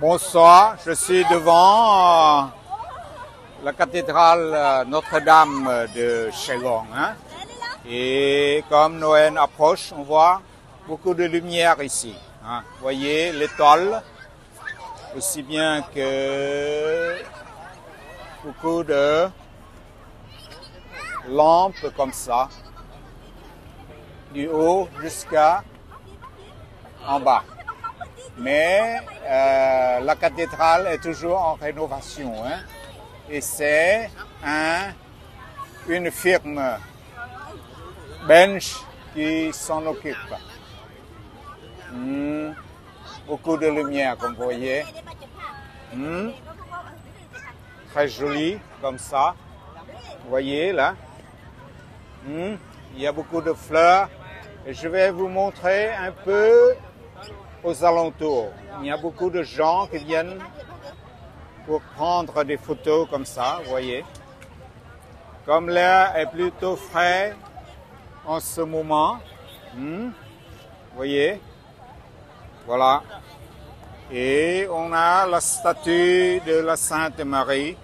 Bonsoir, je suis devant la cathédrale Notre-Dame de Saigon. Hein? Et comme Noël approche, on voit beaucoup de lumière ici. Hein? Vous voyez l'étoile, aussi bien que beaucoup de lampes comme ça, du haut jusqu'à en bas. Mais la cathédrale est toujours en rénovation. Hein? Et c'est une firme belge qui s'en occupe. Beaucoup de lumière, comme vous voyez. Très joli, comme ça. Vous voyez, là. Il y a beaucoup de fleurs. Et je vais vous montrer un peu aux alentours. Il y a beaucoup de gens qui viennent pour prendre des photos comme ça, vous voyez. Comme l'air est plutôt frais en ce moment, vous voyez, voilà. Et on a la statue de la Sainte Marie.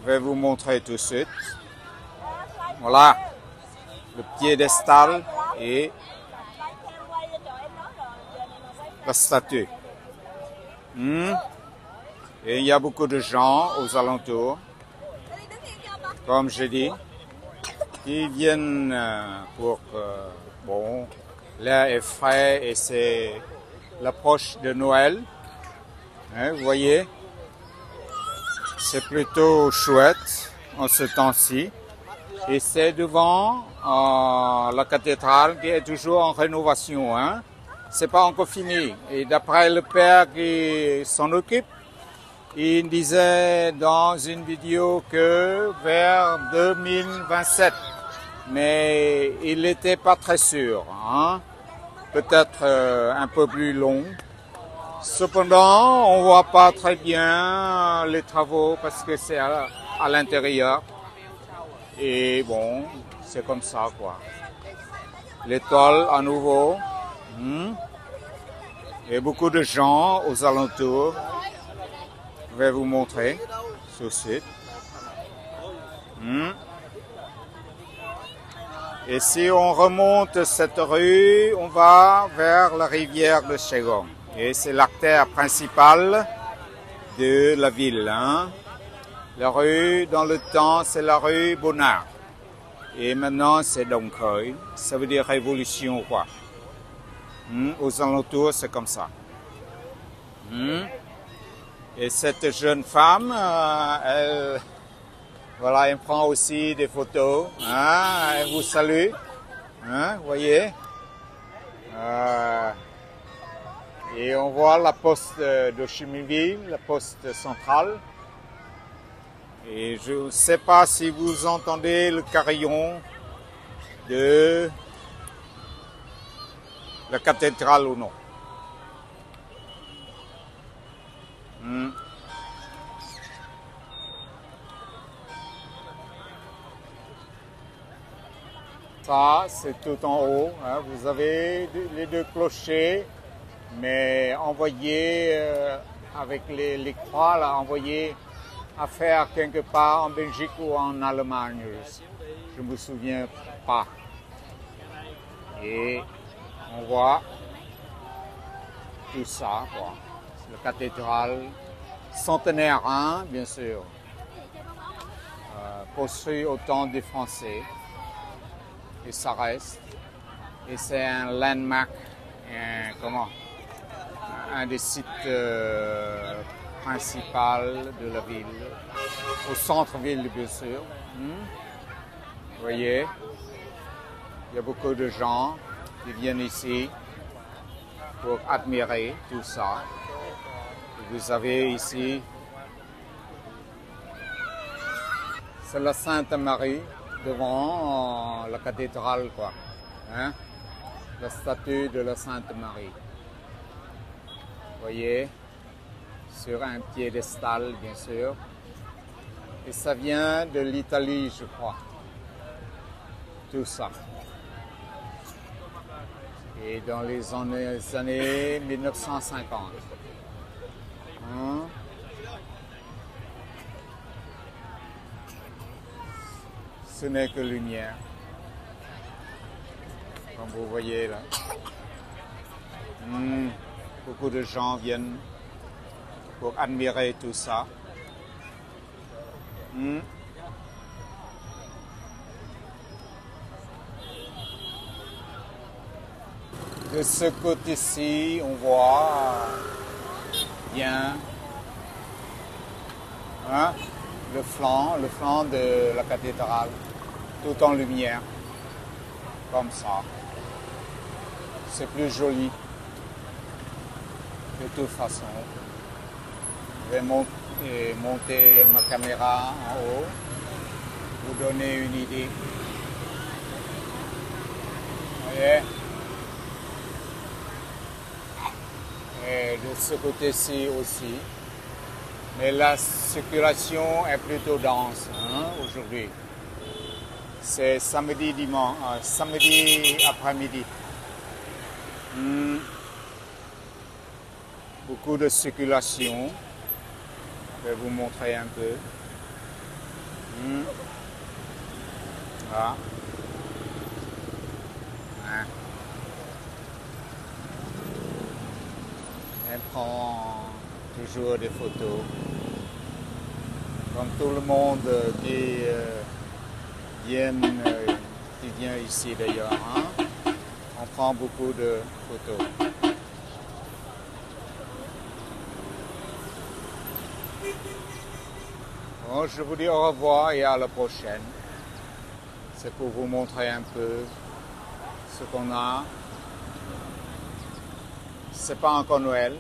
Je vais vous montrer tout de suite. Voilà, le piédestal et la statue. Et il y a beaucoup de gens aux alentours, comme je dis, qui viennent pour que, bon, l'air est frais et c'est l'approche de Noël. Hein, vous voyez, c'est plutôt chouette en ce temps-ci. Et c'est devant la cathédrale qui est toujours en rénovation. Hein. C'est pas encore fini. Et d'après le père qui s'en occupe, il disait dans une vidéo que vers 2027, mais il n'était pas très sûr. Hein? Peut-être un peu plus long. Cependant, on voit pas très bien les travaux parce que c'est à l'intérieur. Et bon, c'est comme ça, quoi. L'étoile à nouveau. Et beaucoup de gens aux alentours. Je vais vous montrer tout de suite. Et si on remonte cette rue, on va vers la rivière de Saigon. Et c'est l'artère principale de la ville. Hein. La rue, dans le temps, c'est la rue Bonnard. Et maintenant, c'est Đông Khởi. Ça veut dire révolution, quoi. Aux alentours, c'est comme ça. Et cette jeune femme, elle prend aussi des photos. Hein, elle vous salue. Hein, vous voyez. Et on voit la poste de Chiminville, la poste centrale. Et je ne sais pas si vous entendez le carillon de la cathédrale ou non. Ça, c'est tout en haut. Hein. Vous avez les deux clochers, mais envoyés avec les croix, là, envoyés à faire quelque part en Belgique ou en Allemagne. Je ne me souviens pas. Et on voit tout ça, quoi. La cathédrale centenaire, hein, bien sûr, construit au temps des Français. Et ça reste. Et c'est un landmark, un des sites principaux de la ville, au centre-ville, bien sûr. Vous voyez, il y a beaucoup de gens qui viennent ici pour admirer tout ça. Et vous avez ici, c'est la Sainte Marie devant la cathédrale, quoi. Hein? La statue de la Sainte Marie. Vous voyez, sur un piédestal, bien sûr. Et ça vient de l'Italie, je crois. Tout ça. Et dans les années 1950. Hein? Ce n'est que lumière, comme vous voyez là. Beaucoup de gens viennent pour admirer tout ça. De ce côté-ci, on voit bien le flanc de la cathédrale, tout en lumière, comme ça. C'est plus joli. De toute façon, je vais monter ma caméra en haut, vous donner une idée. Vous voyez? Et de ce côté-ci aussi. Mais la circulation est plutôt dense aujourd'hui. C'est samedi après-midi. Beaucoup de circulation. Je vais vous montrer un peu. Voilà. Elle prend toujours des photos. Comme tout le monde qui vient ici d'ailleurs. On prend beaucoup de photos. Bon, je vous dis au revoir et à la prochaine. C'est pour vous montrer un peu ce qu'on a. C'est pas encore Noël.